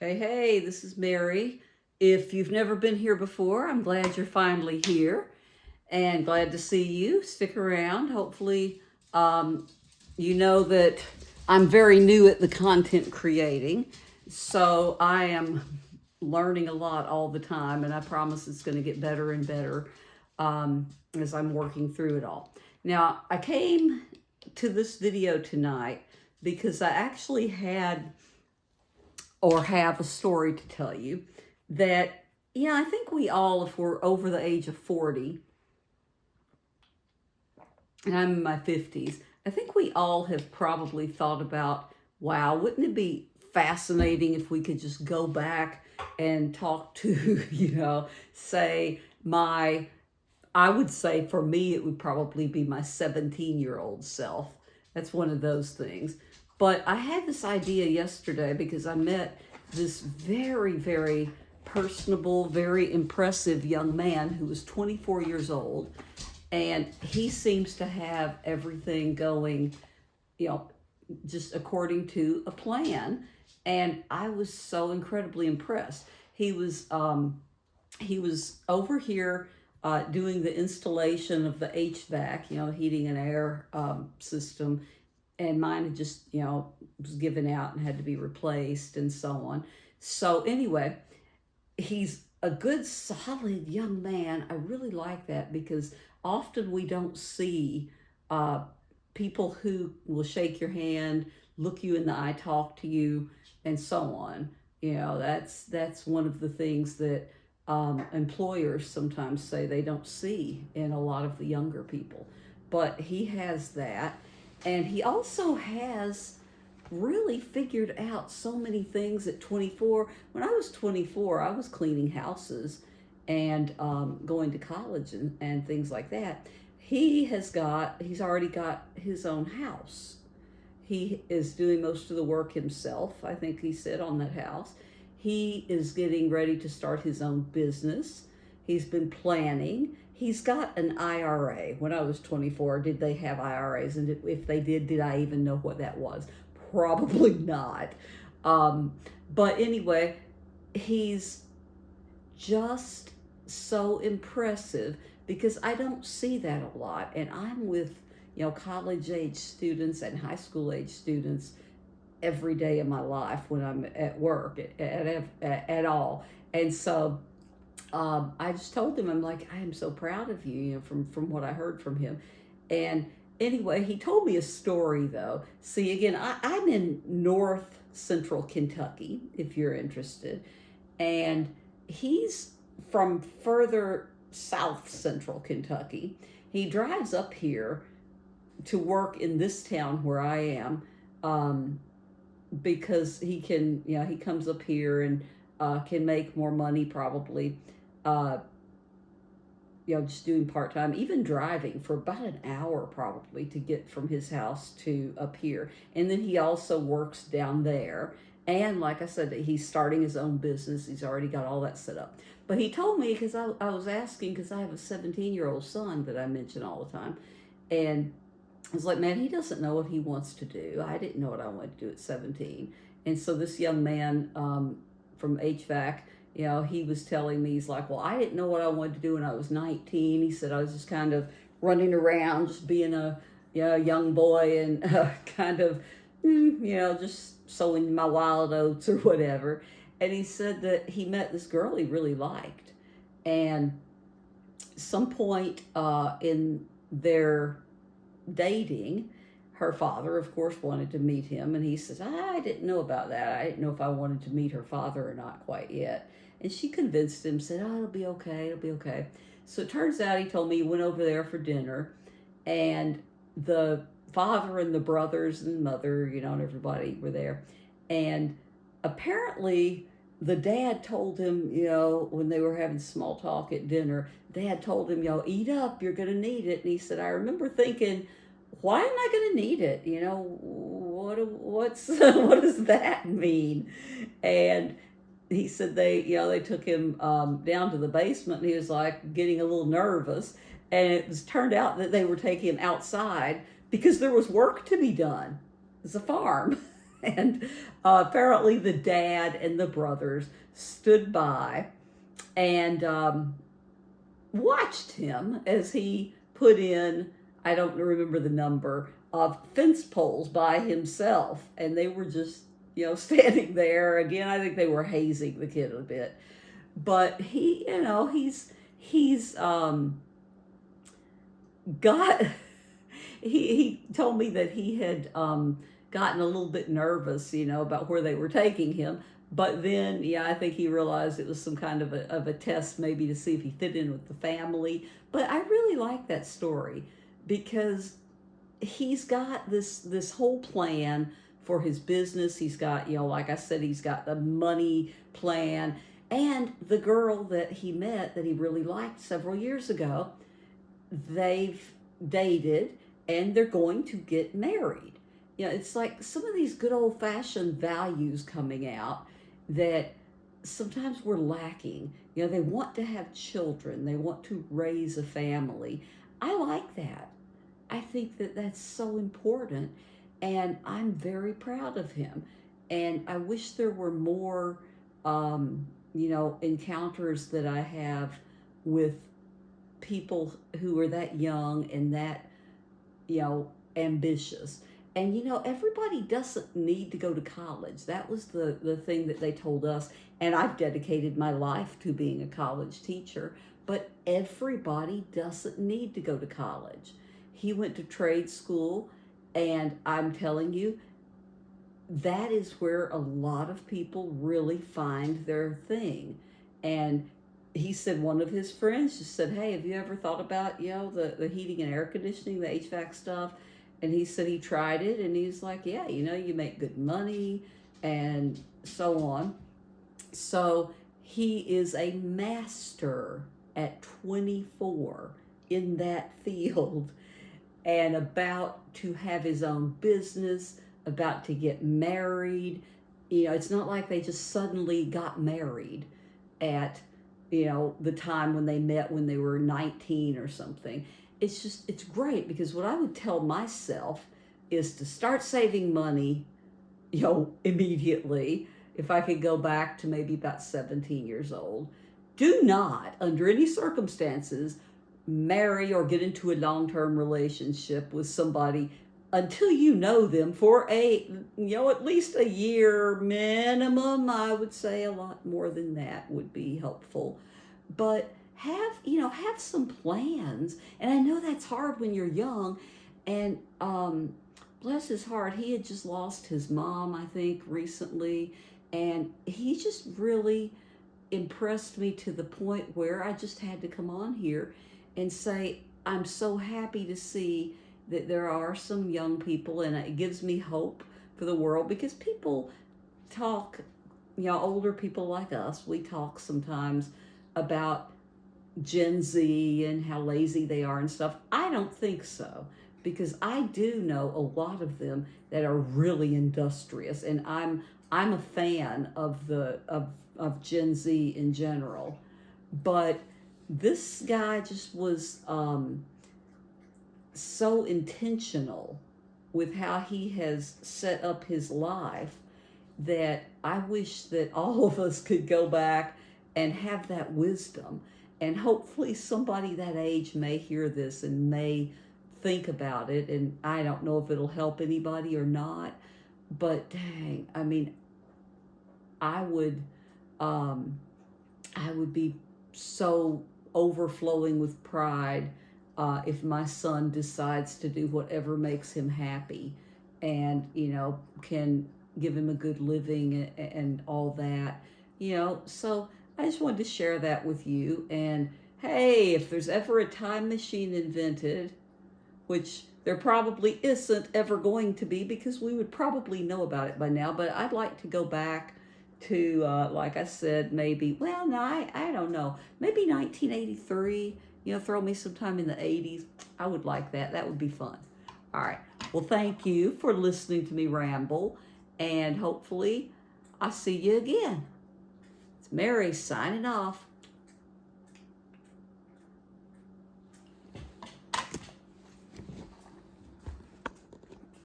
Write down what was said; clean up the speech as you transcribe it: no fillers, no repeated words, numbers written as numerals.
Hey, this is Mary. If you've never been here before, I'm glad you're finally here and glad to see you. Stick around. Hopefully, um, you know that I'm very new at the content creating, so I am learning a lot all the time, and I promise it's going to get better and better as I'm working through it all. Now, I came to this video tonight because I actually had or have a story to tell you that, yeah, I think we all, if we're over the age of 40, and I'm in my 50s, I think we all have probably thought about, wow, wouldn't it be fascinating if we could just go back and talk to, say I would say for me, it would probably be my 17-year-old self. That's one of those things. But I had this idea yesterday because I met this very, very personable, very impressive young man who was 24 years old. And he seems to have everything going, you know, just according to a plan. And I was so incredibly impressed. He was over here doing the installation of the HVAC, the heating and air system, and mine had just, was given out and had to be replaced and so on. So anyway, he's a good, solid young man. I really like that because often we don't see people who will shake your hand, look you in the eye, talk to you, and so on. That's one of the things that employers sometimes say they don't see in a lot of the younger people. But he has that. And he also has really figured out so many things at 24. When I was 24, I was cleaning houses and going to college and things like that. He's already got his own house. He is doing most of the work himself, I think he said, on that house. He is getting ready to start his own business. He's been planning. He's got an IRA. When I was 24, did they have IRAs? And if they did I even know what that was? Probably not. But anyway, he's just so impressive because I don't see that a lot. And I'm with, college age students and high school age students every day of my life when I'm at work at all. And so I just told him, I'm like, I am so proud of you, from what I heard from him. And anyway, he told me a story though. See, again, I'm in North Central Kentucky, if you're interested. And he's from further South Central Kentucky. He drives up here to work in this town where I am, because he can, he comes up here and can make more money probably, uh, just doing part-time, even driving for about an hour probably to get from his house to up here. And then he also works down there. And like I said, he's starting his own business. He's already got all that set up. But he told me, because I was asking, because I have a 17-year-old son that I mention all the time. And I was like, man, he doesn't know what he wants to do. I didn't know what I wanted to do at 17. And so this young man from HVAC, he was telling me, he's like, well, I didn't know what I wanted to do when I was 19. He said, I was just kind of running around, just being a young boy and kind of, just sowing my wild oats or whatever. And he said that he met this girl he really liked. And some point in their dating, her father, of course, wanted to meet him. And he says, I didn't know about that. I didn't know if I wanted to meet her father or not quite yet. And she convinced him, said, oh, it'll be okay. It'll be okay. So it turns out, he told me, he went over there for dinner. And the father and the brothers and mother, and everybody were there. And apparently the dad told him, when they were having small talk at dinner, dad told him, eat up, you're going to need it. And he said, I remember thinking, why am I going to need it? What does that mean? And he said they took him down to the basement, and he was like getting a little nervous. And it was turned out that they were taking him outside because there was work to be done. It's a farm. And apparently the dad and the brothers stood by and watched him as he put in, I don't remember the number, of fence poles by himself. And they were just, standing there. Again, I think they were hazing the kid a bit. But he, he's got, he told me that he had gotten a little bit nervous, about where they were taking him. But then, yeah, I think he realized it was some kind of a test, maybe to see if he fit in with the family. But I really like that story because he's got this whole plan for his business. He's got, like I said, he's got the money plan. And the girl that he met that he really liked several years ago, they've dated and they're going to get married. It's like some of these good old-fashioned values coming out that sometimes we're lacking. They want to have children. They want to raise a family. I like that. I think that that's so important, and I'm very proud of him. And I wish there were more, encounters that I have with people who are that young and that, ambitious. And, everybody doesn't need to go to college. That was the thing that they told us. And I've dedicated my life to being a college teacher. But everybody doesn't need to go to college. He went to trade school. And I'm telling you, that is where a lot of people really find their thing. And he said one of his friends just said, hey, have you ever thought about, the heating and air conditioning, the HVAC stuff? And he said he tried it, and he's like, yeah, you make good money and so on. So he is a master at 24 in that field and about to have his own business, about to get married. It's not like they just suddenly got married at, the time when they met when they were 19 or something. It's great because what I would tell myself is to start saving money, immediately. If I could go back to maybe about 17 years old, do not, under any circumstances, marry or get into a long-term relationship with somebody until you know them for at least a year minimum. I would say a lot more than that would be helpful. But have some plans. And I know that's hard when you're young. And bless his heart, he had just lost his mom, I think, recently. And he just really impressed me to the point where I just had to come on here and say, I'm so happy to see that there are some young people, and it gives me hope for the world, because people talk, older people like us, we talk sometimes about Gen Z and how lazy they are and stuff. I don't think so, because I do know a lot of them that are really industrious, and I'm a fan of of Gen Z in general. But this guy just was so intentional with how he has set up his life that I wish that all of us could go back and have that wisdom. And hopefully somebody that age may hear this and may think about it. And I don't know if it'll help anybody or not, but dang, I mean, I would be so overflowing with pride if my son decides to do whatever makes him happy, and can give him a good living and all that. So I just wanted to share that with you. And hey, if there's ever a time machine invented, which there probably isn't ever going to be, because we would probably know about it by now, but I'd like to go back to, like I said, maybe, well, no, I don't know, maybe 1983, throw me sometime in the 80s. I would like that. That would be fun. All right. Well, thank you for listening to me ramble, and hopefully I'll see you again. It's Mary signing off.